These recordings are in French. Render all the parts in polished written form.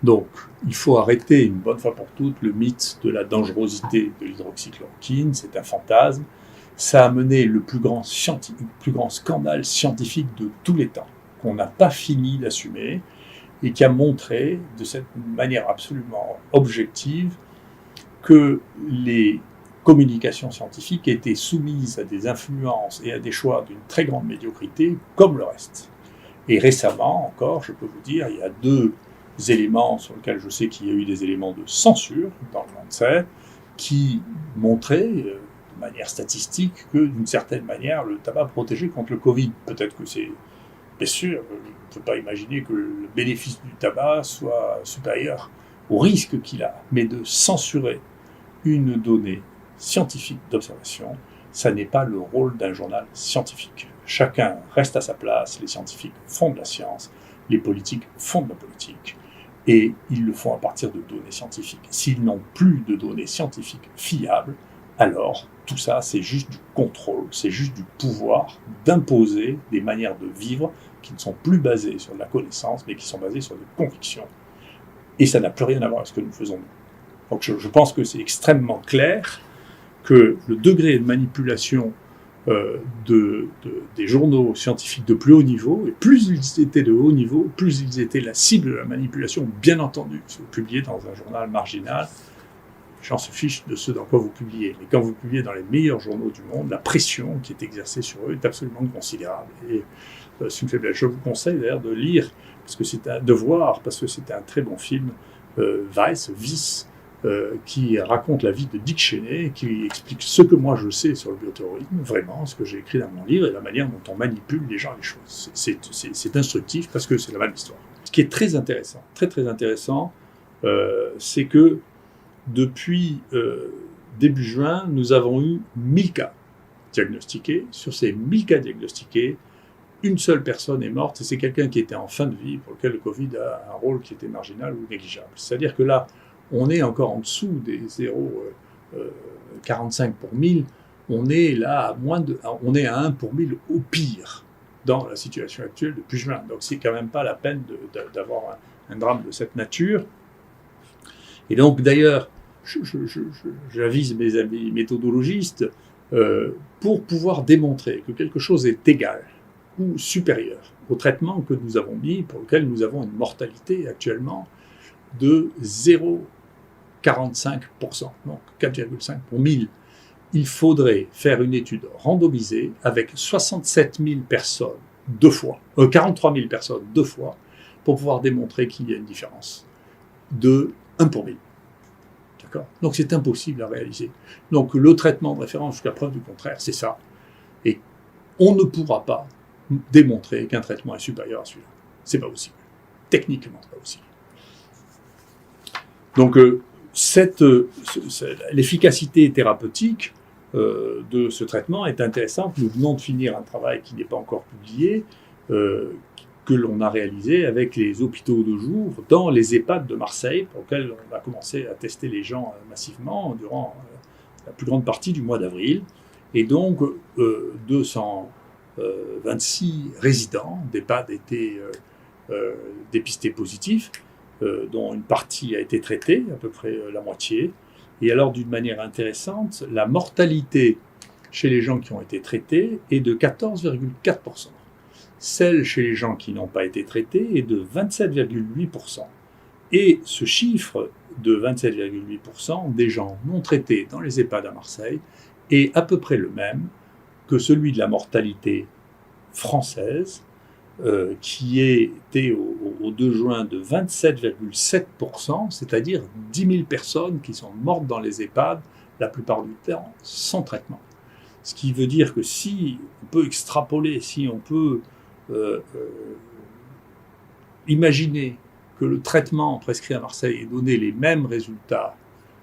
Donc, il faut arrêter une bonne fois pour toutes le mythe de la dangerosité de l'hydroxychloroquine, c'est un fantasme. Ça a mené le plus grand scandale scientifique de tous les temps, qu'on n'a pas fini d'assumer, et qui a montré de cette manière absolument objective que les communications scientifiques étaient soumises à des influences et à des choix d'une très grande médiocrité, comme le reste. Et récemment encore, je peux vous dire, il y a deux éléments sur lesquels je sais qu'il y a eu des éléments de censure dans le Lancet, qui montraient de manière statistique que, d'une certaine manière, le tabac protégeait contre le Covid. Peut-être que c'est, bien sûr, on ne peut pas imaginer que le bénéfice du tabac soit supérieur au risque qu'il a, mais de censurer une donnée scientifique d'observation, ça n'est pas le rôle d'un journal scientifique. Chacun reste à sa place, les scientifiques font de la science, les politiques font de la politique, et ils le font à partir de données scientifiques. S'ils n'ont plus de données scientifiques fiables, alors tout ça c'est juste du contrôle, c'est juste du pouvoir d'imposer des manières de vivre qui ne sont plus basées sur de la connaissance, mais qui sont basées sur des convictions. Et ça n'a plus rien à voir avec ce que nous faisons nous. Donc je pense que c'est extrêmement clair que le degré de manipulation des journaux scientifiques de plus haut niveau, et plus ils étaient de haut niveau, plus ils étaient la cible de la manipulation, bien entendu. Si vous publiez dans un journal marginal, les gens se fichent de ce dans quoi vous publiez. Mais quand vous publiez dans les meilleurs journaux du monde, la pression qui est exercée sur eux est absolument considérable. Et c'est une faiblesse. Je vous conseille d'ailleurs de lire, parce que de voir, parce que c'est un très bon film, Vice, qui raconte la vie de Dick Cheney, qui explique ce que moi je sais sur le bioterrorisme, vraiment, ce que j'ai écrit dans mon livre, et la manière dont on manipule les gens et les choses. C'est instructif, parce que c'est la même histoire. Ce qui est très intéressant, très intéressant, c'est que depuis début juin, nous avons eu 1000 cas diagnostiqués. Sur ces 1000 cas diagnostiqués, une seule personne est morte, et c'est quelqu'un qui était en fin de vie, pour lequel le Covid a un rôle qui était marginal ou négligeable. C'est-à-dire que là, on est encore en dessous des 0,45 pour 1000, on est là on est à 1 pour 1000 au pire dans la situation actuelle depuis juin. Donc c'est quand même pas la peine d'avoir un drame de cette nature. Et donc d'ailleurs, j'avise mes amis méthodologistes pour pouvoir démontrer que quelque chose est égal ou supérieur au traitement que nous avons mis, pour lequel nous avons une mortalité actuellement de 0,45%, donc 4,5 pour 1000. Il faudrait faire une étude randomisée avec 67 000 personnes 43 000 personnes 2 fois, pour pouvoir démontrer qu'il y a une différence de 1 pour 1000. D'accord ? Donc c'est impossible à réaliser. Donc le traitement de référence, jusqu'à preuve du contraire, c'est ça. Et on ne pourra pas démontrer qu'un traitement est supérieur à celui-là. C'est pas possible. Techniquement, c'est pas possible. Donc l'efficacité thérapeutique de ce traitement est intéressante. Nous venons de finir un travail qui n'est pas encore publié, que l'on a réalisé avec les hôpitaux de jour dans les EHPAD de Marseille, pour lesquels on a commencé à tester les gens massivement durant la plus grande partie du mois d'avril. Et donc 226 résidents d'EHPAD étaient dépistés positifs, dont une partie a été traitée, à peu près la moitié. Et alors, d'une manière intéressante, la mortalité chez les gens qui ont été traités est de 14,4%. Celle chez les gens qui n'ont pas été traités est de 27,8%. Et ce chiffre de 27,8% des gens non traités dans les EHPAD à Marseille est à peu près le même que celui de la mortalité française, qui était au 2 juin de 27,7%, c'est-à-dire 10 000 personnes qui sont mortes dans les EHPAD, la plupart du temps sans traitement. Ce qui veut dire que si on peut extrapoler, si on peut imaginer que le traitement prescrit à Marseille ait donné les mêmes résultats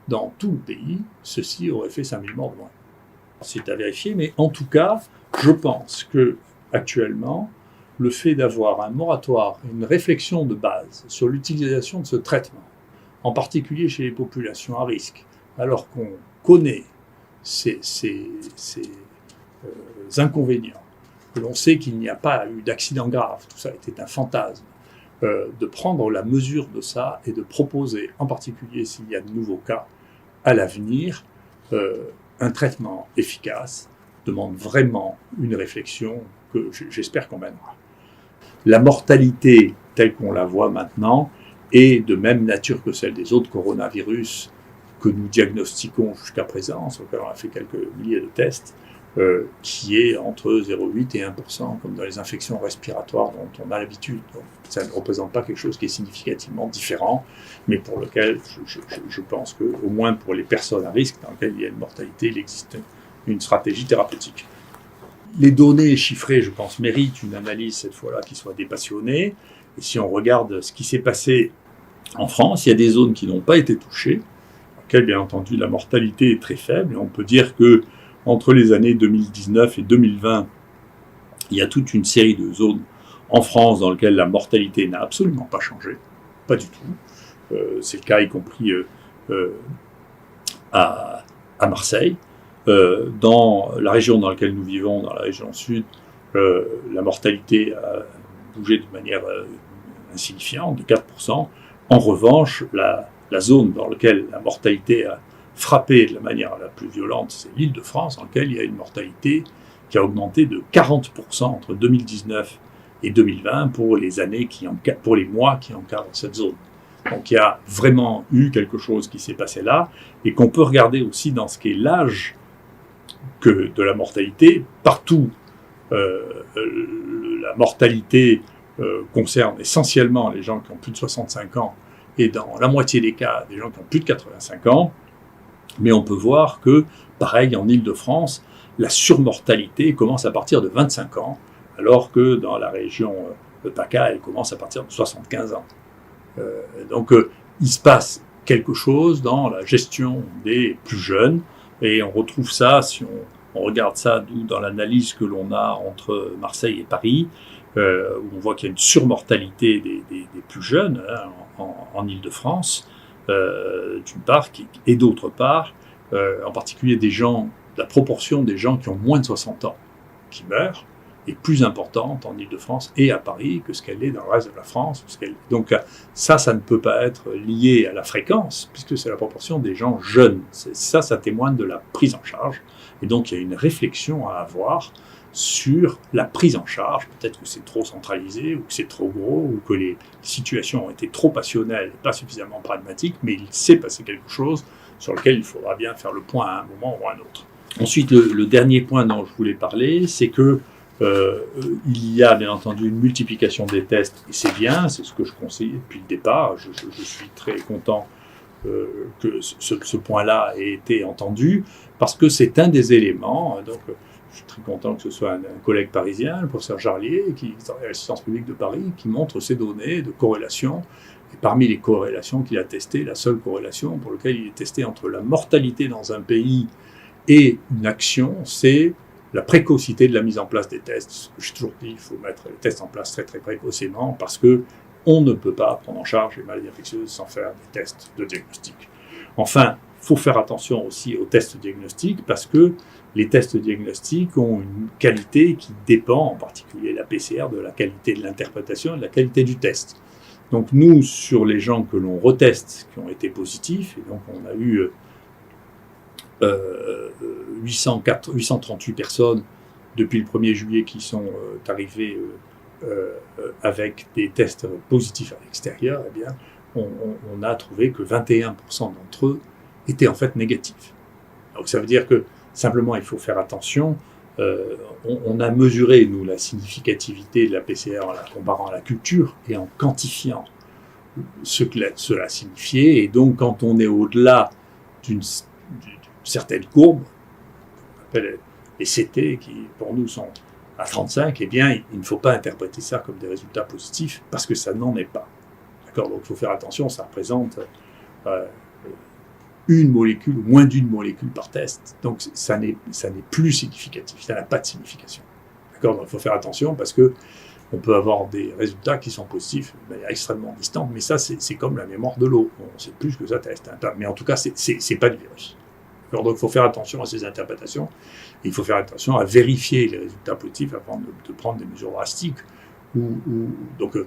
dans tout le pays, ceci aurait fait 5 000 morts de moins. C'est à vérifier, mais en tout cas, je pense que actuellement, le fait d'avoir un moratoire, une réflexion de base sur l'utilisation de ce traitement, en particulier chez les populations à risque, alors qu'on connaît ces inconvénients, que l'on sait qu'il n'y a pas eu d'accident grave, tout ça était un fantasme, de prendre la mesure de ça et de proposer, en particulier s'il y a de nouveaux cas à l'avenir, un traitement efficace demande vraiment une réflexion que j'espère qu'on mènera. La mortalité telle qu'on la voit maintenant est de même nature que celle des autres coronavirus que nous diagnostiquons jusqu'à présent, sur lequel on a fait quelques milliers de tests, qui est entre 0,8 et 1%, comme dans les infections respiratoires dont on a l'habitude. Donc, ça ne représente pas quelque chose qui est significativement différent, mais pour lequel je pense qu'au moins pour les personnes à risque dans lesquelles il y a une mortalité, il existe une stratégie thérapeutique. Les données chiffrées, je pense, méritent une analyse cette fois-là qui soit dépassionnée. Et si on regarde ce qui s'est passé en France, il y a des zones qui n'ont pas été touchées, dans lesquelles, bien entendu, la mortalité est très faible. Et on peut dire que entre les années 2019 et 2020, il y a toute une série de zones en France dans lesquelles la mortalité n'a absolument pas changé, pas du tout. C'est le cas y compris à Marseille. Dans la région dans laquelle nous vivons, dans la région sud, la mortalité a bougé de manière insignifiante, de 4%. En revanche, la zone dans laquelle la mortalité a frappé de la manière la plus violente, c'est l'Île-de-France, dans laquelle il y a une mortalité qui a augmenté de 40% entre 2019 et 2020 pour les mois qui encadrent cette zone. Donc il y a vraiment eu quelque chose qui s'est passé là, et qu'on peut regarder aussi dans ce qui est l'âge de la mortalité. Partout, la mortalité concerne essentiellement les gens qui ont plus de 65 ans, et dans la moitié des cas, des gens qui ont plus de 85 ans. Mais on peut voir que, pareil, en Île-de-France, la surmortalité commence à partir de 25 ans, alors que dans la région de PACA, elle commence à partir de 75 ans. Donc, il se passe quelque chose dans la gestion des plus jeunes, et on retrouve ça, si on regarde ça dans l'analyse que l'on a entre Marseille et Paris, où on voit qu'il y a une surmortalité des plus jeunes en Île-de-France, d'une part, et d'autre part, en particulier la proportion des gens qui ont moins de 60 ans qui meurent est plus importante en Île-de-France et à Paris que ce qu'elle est dans le reste de la France. Donc ça ne peut pas être lié à la fréquence, puisque c'est la proportion des gens jeunes. Ça témoigne de la prise en charge. Et donc il y a une réflexion à avoir sur la prise en charge. Peut-être que c'est trop centralisé, ou que c'est trop gros, ou que les situations ont été trop passionnelles, pas suffisamment pragmatiques, mais il s'est passé quelque chose sur lequel il faudra bien faire le point à un moment ou à un autre. Ensuite, le dernier point dont je voulais parler, c'est que il y a bien entendu une multiplication des tests, et c'est bien, c'est ce que je conseille depuis le départ. Je suis très content que ce point-là ait été entendu, parce que c'est un des éléments. Donc, je suis très content que ce soit un collègue parisien, le professeur Jarlier, qui travaille à la Sciences publiques de Paris, qui montre ces données de corrélation. Et parmi les corrélations qu'il a testées, la seule corrélation pour laquelle il est testé entre la mortalité dans un pays et une action, c'est la précocité de la mise en place des tests. J'ai toujours dit, il faut mettre les tests en place très très précocement, parce que on ne peut pas prendre en charge les maladies infectieuses sans faire des tests de diagnostic. Enfin, il faut faire attention aussi aux tests diagnostiques, parce que les tests diagnostiques ont une qualité qui dépend, en particulier la PCR, de la qualité de l'interprétation et de la qualité du test. Donc nous, sur les gens que l'on reteste, qui ont été positifs, et donc on a eu 838 personnes depuis le 1er juillet qui sont arrivées avec des tests positifs à l'extérieur, eh bien, on a trouvé que 21% d'entre eux étaient en fait négatifs. Donc ça veut dire que simplement il faut faire attention. On a mesuré, nous, la significativité de la PCR en la comparant à la culture et en quantifiant ce que cela signifiait. Et donc, quand on est au-delà d'une certaine courbe, on appelle les CT, qui pour nous sont à 35, eh bien, il ne faut pas interpréter ça comme des résultats positifs, parce que ça n'en est pas. D'accord ? Donc, il faut faire attention, ça représente une molécule, ou moins d'une molécule par test. Donc, ça n'est plus significatif, ça n'a pas de signification. D'accord ? Donc, il faut faire attention, parce que on peut avoir des résultats qui sont positifs de manière extrêmement distante, mais ça, c'est comme la mémoire de l'eau. On ne sait plus ce que ça teste. Hein. Mais en tout cas, c'est pas du virus. Alors, donc, il faut faire attention à ces interprétations. Et il faut faire attention à vérifier les résultats positifs avant de prendre des mesures drastiques. Donc,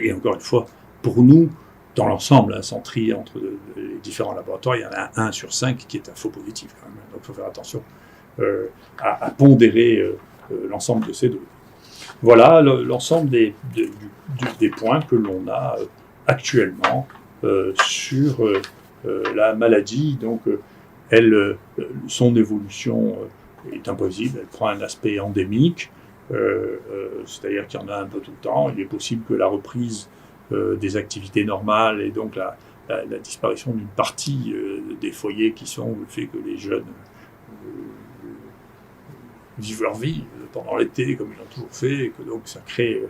Et encore une fois, pour nous, dans l'ensemble, sans trier entre les différents laboratoires, il y en a 1 sur 5 qui est un faux positif quand même. Donc il faut faire attention à pondérer l'ensemble de ces données. Voilà l'ensemble des points que l'on a actuellement sur la maladie. Donc, son évolution est impossible, elle prend un aspect endémique, c'est-à-dire qu'il y en a un peu tout le temps. Il est possible que la reprise des activités normales et donc la disparition d'une partie des foyers qui sont le fait que les jeunes vivent leur vie pendant l'été comme ils l'ont toujours fait, et que donc ça crée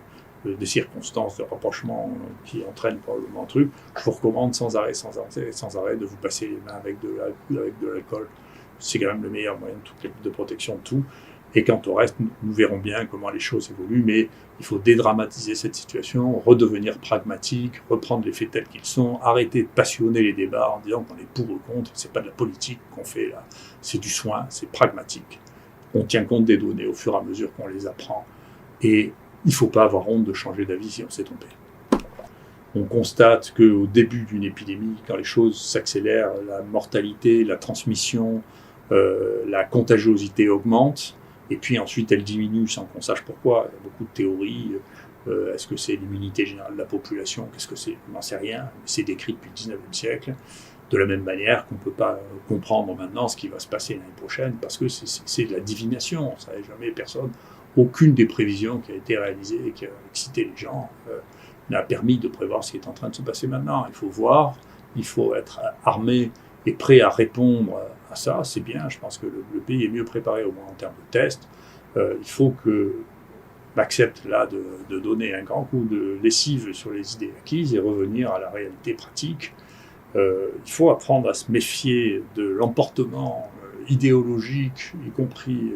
des circonstances de rapprochement qui entraînent probablement un truc. Je vous recommande sans arrêt de vous passer les mains avec de l'alcool. C'est quand même le meilleur moyen de protection de tout. Et quant au reste, nous verrons bien comment les choses évoluent, mais il faut dédramatiser cette situation, redevenir pragmatique, reprendre les faits tels qu'ils sont, arrêter de passionner les débats en disant qu'on est pour ou contre. C'est pas de la politique qu'on fait là, c'est du soin, c'est pragmatique. On tient compte des données au fur et à mesure qu'on les apprend, et il ne faut pas avoir honte de changer d'avis si on s'est trompé. On constate qu'au début d'une épidémie, quand les choses s'accélèrent, la mortalité, la transmission, la contagiosité augmente, et puis ensuite elle diminue sans qu'on sache pourquoi. Il y a beaucoup de théories. Est-ce que c'est l'immunité générale de la population? Qu'est-ce que c'est? On n'en sait rien. C'est décrit depuis le 19e siècle. De la même manière qu'on ne peut pas comprendre maintenant ce qui va se passer l'année prochaine, parce que c'est de la divination. On ne savait jamais, personne. Aucune des prévisions qui a été réalisée et qui a excité les gens n'a permis de prévoir ce qui est en train de se passer maintenant. Il faut voir, il faut être armé et prêt à répondre à ça. C'est bien, je pense que le pays est mieux préparé au moins en termes de tests. Il faut que accepte là de donner un grand coup de lessive sur les idées acquises et revenir à la réalité pratique. Il faut apprendre à se méfier de l'emportement idéologique, y compris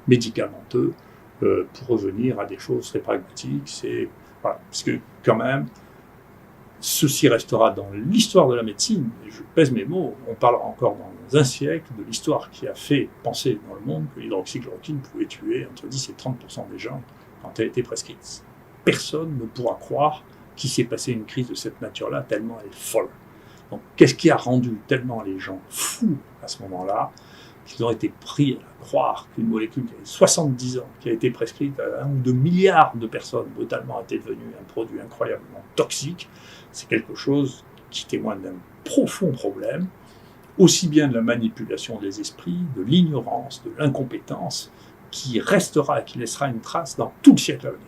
médicamenteux, pour revenir à des choses très pragmatiques. Voilà, parce que quand même, ceci restera dans l'histoire de la médecine, et je pèse mes mots, on parlera encore dans un siècle de l'histoire qui a fait penser dans le monde que l'hydroxychloroquine pouvait tuer entre 10 et 30% des gens quand elle était prescrite. Personne ne pourra croire qu'il s'est passé une crise de cette nature-là, tellement elle est folle. Donc, qu'est-ce qui a rendu tellement les gens fous à ce moment-là, qu'ils ont été pris à croire qu'une molécule qui avait 70 ans, qui a été prescrite à 1 ou 2 milliards de personnes, brutalement était devenue un produit incroyablement toxique. C'est quelque chose qui témoigne d'un profond problème, aussi bien de la manipulation des esprits, de l'ignorance, de l'incompétence, qui restera et qui laissera une trace dans tout le siècle à venir.